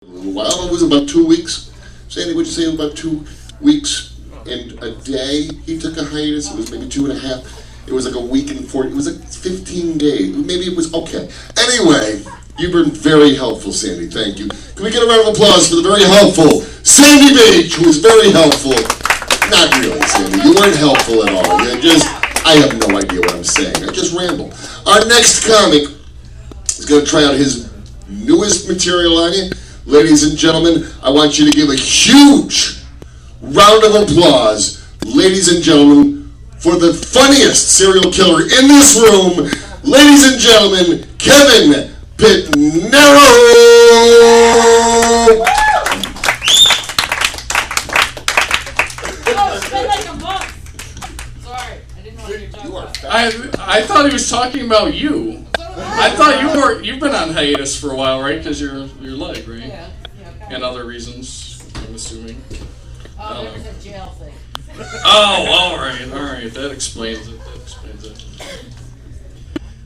A little while, it was about 2 weeks. Sandy, would you say about 2 weeks and a day? He took a hiatus. It was maybe 2.5. It was like a week and 40. It was like 15 days. Maybe it was okay. Anyway, you've been very helpful, Sandy. Thank you. Can we get a round of applause for the very helpful Sandy Beach, who was very helpful? Not really, Sandy. You weren't helpful at all. I have no idea what I'm saying. I just ramble. Our next comic is going to try out his newest material on you. Ladies and gentlemen, I want you to give a huge round of applause, ladies and gentlemen, for the funniest serial killer in this room, ladies and gentlemen, Kevin Pittinaro! I thought he was talking about you. I thought you've been on hiatus for a while, right? Because your leg, right? Yeah. And other reasons, I'm assuming. Oh, there was a jail thing. Oh, all right. That explains it.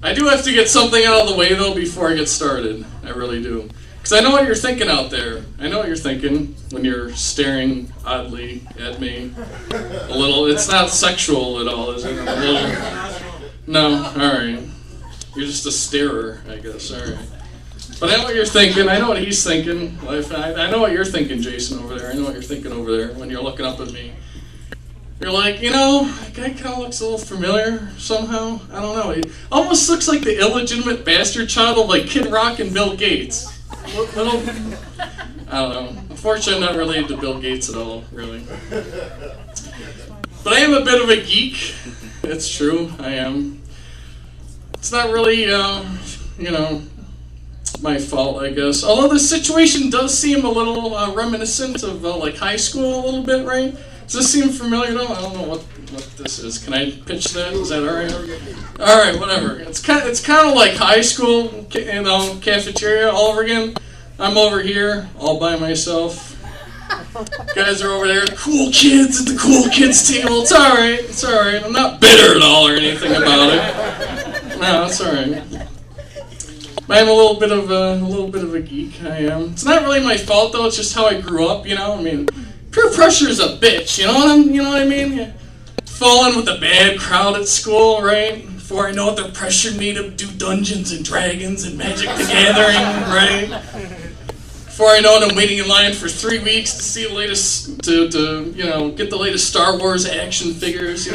I do have to get something out of the way though before I get started. I really do. Because I know what you're thinking out there. I know what you're thinking when you're staring oddly at me. A little. It's not sexual at all, is it? A little. No. All right. You're just a starer, I guess. All right. But I know what you're thinking. I know what he's thinking. I know what you're thinking, Jason, over there. I know what you're thinking over there when you're looking up at me. You're like, that guy kind of looks a little familiar somehow. I don't know. He almost looks like the illegitimate bastard child of like Kid Rock and Bill Gates. Little, I don't know. Unfortunately, I'm not related to Bill Gates at all, really. But I am a bit of a geek. It's true, I am. It's not really, my fault, I guess. Although the situation does seem a little reminiscent of like high school a little bit, right? Does this seem familiar though? I don't know what this is. Can I pitch that? Is that all right? All right, whatever. It's kind of like high school, cafeteria all over again. I'm over here all by myself. Guys are over there, the cool kids at the cool kids table. It's all right. I'm not bitter at all or anything about it. No, it's all right. I'm a little bit of a geek. I am. It's not really my fault though. It's just how I grew up. I mean, peer pressure is a bitch. You know what I mean? You fall in with a bad crowd at school, right? Before I know it, they're pressuring me to do Dungeons and Dragons and Magic the Gathering, right? Before I know it, I'm waiting in line for 3 weeks to see the latest, to get the latest Star Wars action figures.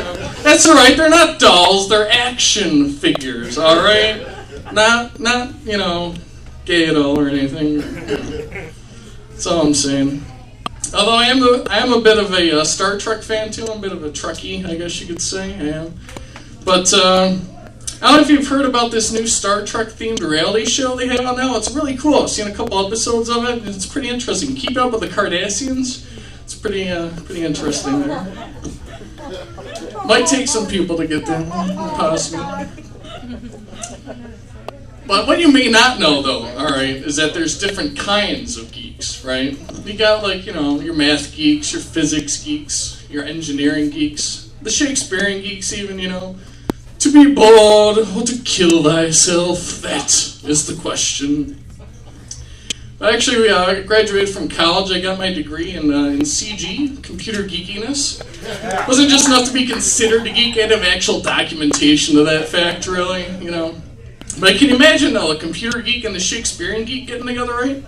That's all right. They're not dolls. They're action figures. All right. Not gay at all or anything. That's all I'm saying. Although I am a bit of a Star Trek fan too. I'm a bit of a Trekkie, I guess you could say. I am. But I don't know if you've heard about this new Star Trek themed reality show they have on now. It's really cool. I've seen a couple episodes of it. It's pretty interesting. Keep up with the Kardashians. It's pretty interesting there. Might take some people to get there, possibly. But what you may not know, though, all right, is that there's different kinds of geeks, right? You got, your math geeks, your physics geeks, your engineering geeks, the Shakespearean geeks even, To be bored or to kill thyself, that is the question. Actually, I graduated from college. I got my degree in CG, computer geekiness. It wasn't just enough to be considered a geek. I had to have actual documentation of that fact, really, But can you imagine, though, a computer geek and the Shakespearean geek getting together, right?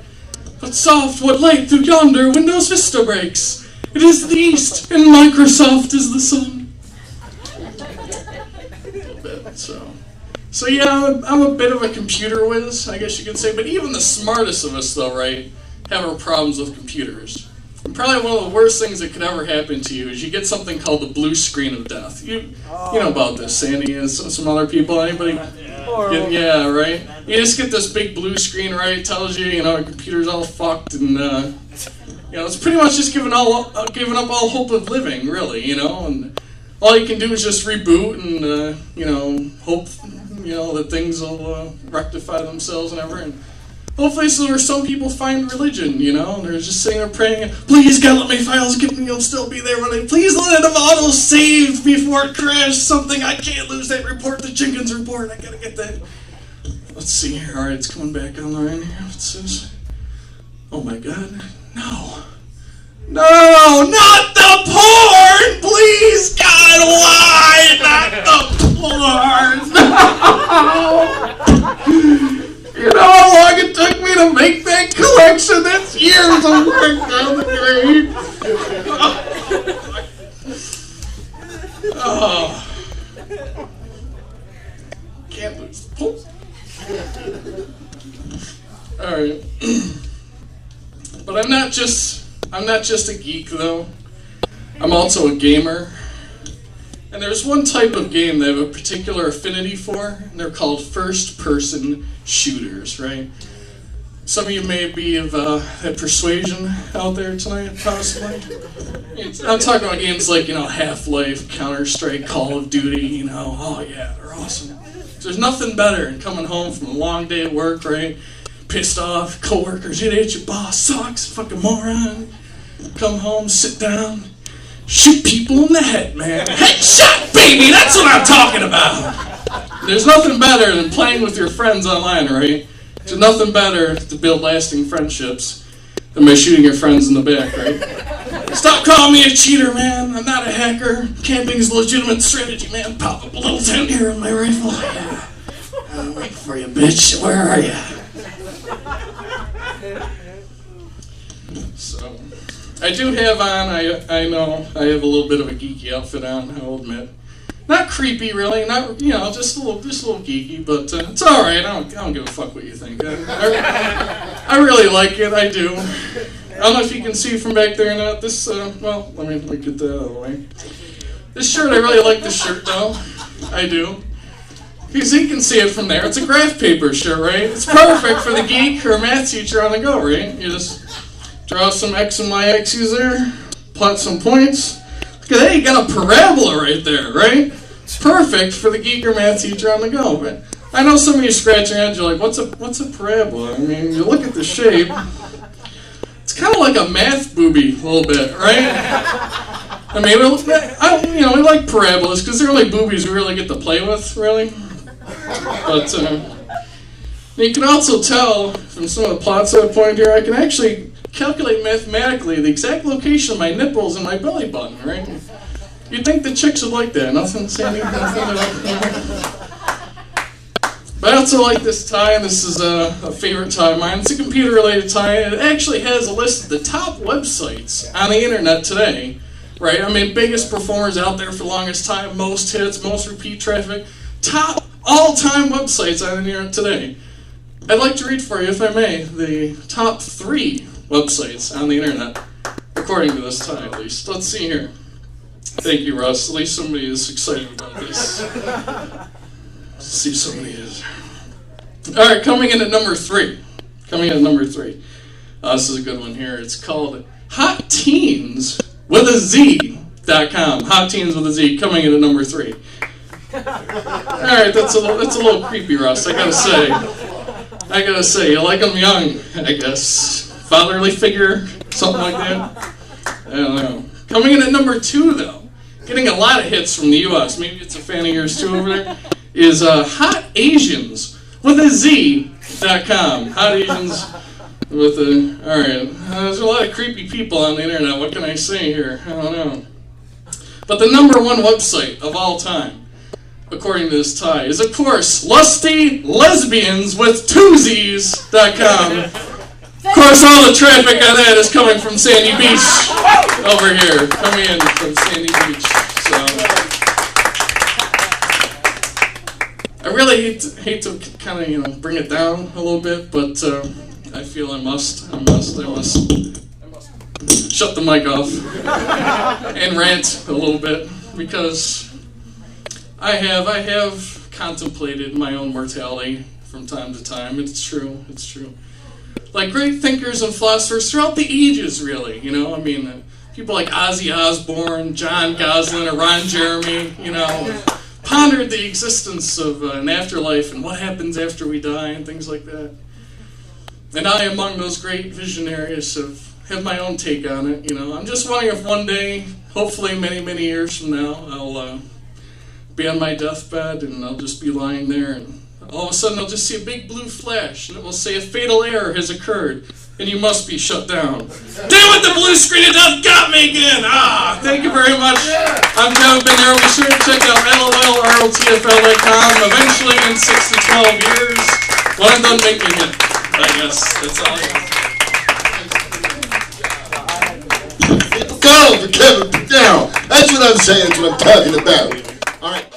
What soft, what light through yonder Windows Vista breaks. It is the east, and Microsoft is the sun. So yeah, I'm a bit of a computer whiz, I guess you could say. But even the smartest of us, though, right, have our problems with computers. And probably one of the worst things that could ever happen to you is you get something called the blue screen of death. You know about this, Sandy, and some other people. Anybody? Yeah, right. You just get this big blue screen, right? It tells you, your computer's all fucked, and it's pretty much just giving up all hope of living, really, And all you can do is just reboot and hope that things will rectify themselves and everything. Hopefully, so where some people find religion, and they're just sitting there praying, please God, let my files you'll still be there when please let it have auto-saved before it crashed something. I can't lose that report, the Jenkins report. I gotta get that. Let's see here. All right, it's coming back online here. It says, Oh my God, no. No, not the porn! Please, God, why not the porn? No! You know how long it took me to make that collection? That's years of work down the drain. Oh. Can't lose the pulse. Alright. But I'm not just a geek though. I'm also a gamer. And there's one type of game that I have a particular affinity for, and they're called first-person shooters, right? Some of you may be of that persuasion out there tonight, possibly. I'm talking about games like, Half-Life, Counter-Strike, Call of Duty, oh yeah, they're awesome. There's nothing better than coming home from a long day at work, right? Pissed off, coworkers, your boss sucks, fucking moron. Come home, sit down, shoot people in the head, man. Headshot, baby, that's what I'm talking about. There's nothing better than playing with your friends online, right? There's nothing better to build lasting friendships than by shooting your friends in the back, right? Stop calling me a cheater, man. I'm not a hacker. Camping's a legitimate strategy, man. Pop up a little tent here on my rifle. Yeah. I'll wait for you, bitch. Where are you? So, I do have on, I know, I have a little bit of a geeky outfit on, I'll admit. Not creepy, really, not, just a little geeky, but it's alright, I don't give a fuck what you think. I really like it, I do. I don't know if you can see from back there or not, this, let me get that out of the way. This shirt, I really like this shirt, though. I do. Because you can see it from there. It's a graph paper shirt, right? It's perfect for the geek or math teacher on the go, right? You just draw some X and Y axes there, plot some points. Look at that, you got a parabola right there, right? It's perfect for the geek or math teacher on the go. But I know some of you scratching your heads, you're like, what's a parabola? I mean, you look at the shape, it's kind of like a math booby a little bit, right? I mean, we like parabolas because they're like boobies we really get to play with, really. But you can also tell from some of the plots I pointed here, I can actually calculate mathematically the exact location of my nipples and my belly button, right? You'd think the chicks would like that. Nothing, Sandy? But I also like this tie, and this is a favorite tie of mine. It's a computer-related tie, and it actually has a list of the top websites on the internet today, right? I mean, biggest performers out there for the longest time, most hits, most repeat traffic, top all-time websites on the internet today. I'd like to read for you, if I may, the top 3 websites on the internet, according to this tie, at least. Let's see here. Thank you, Russ. At least somebody is excited about this. Let's see if somebody is. All right, coming in at number 3. This is a good one here. It's called HotTeensWithAZ.com. Hot Teens with a Z, coming in at number 3. All right, that's a little creepy, Russ. I gotta say, you like them young, I guess. Fatherly figure, something like that. I don't know. Coming in at number 2, though, getting a lot of hits from the U.S. Maybe it's a fan of yours too over there. Is HotAsiansWithAZ.com. Hot Asians with a. All right, there's a lot of creepy people on the internet. What can I say here? I don't know. But the number 1 website of all time, according to this tie, is, of course, LustyLesbiansWith2Zs.com. Of course, all the traffic on that is coming from Sandy Beach over here, coming in from Sandy Beach. So, I really hate to kind of bring it down a little bit, but I feel I must shut the mic off and rant a little bit, because I have contemplated my own mortality from time to time. It's true. Like great thinkers and philosophers throughout the ages, really, I mean, people like Ozzy Osbourne, John Goslin, or Ron Jeremy, pondered the existence of an afterlife and what happens after we die and things like that. And I, among those great visionaries, have my own take on it, I'm just wondering if one day, hopefully many, many years from now, I'll be on my deathbed and I'll just be lying there, and all of a sudden I'll just see a big blue flash, and it will say a fatal error has occurred. and you must be shut down. Damn it, the blue screen of death got me again! Thank you very much. I'm Joe Pittinaro. Be sure to check out LOLROTFL.com eventually in 6 to 12 years. When I'm done making it, I guess. That's all. Go for Kevin Pittinaro. That's what I'm saying. That's what I'm talking about. All right.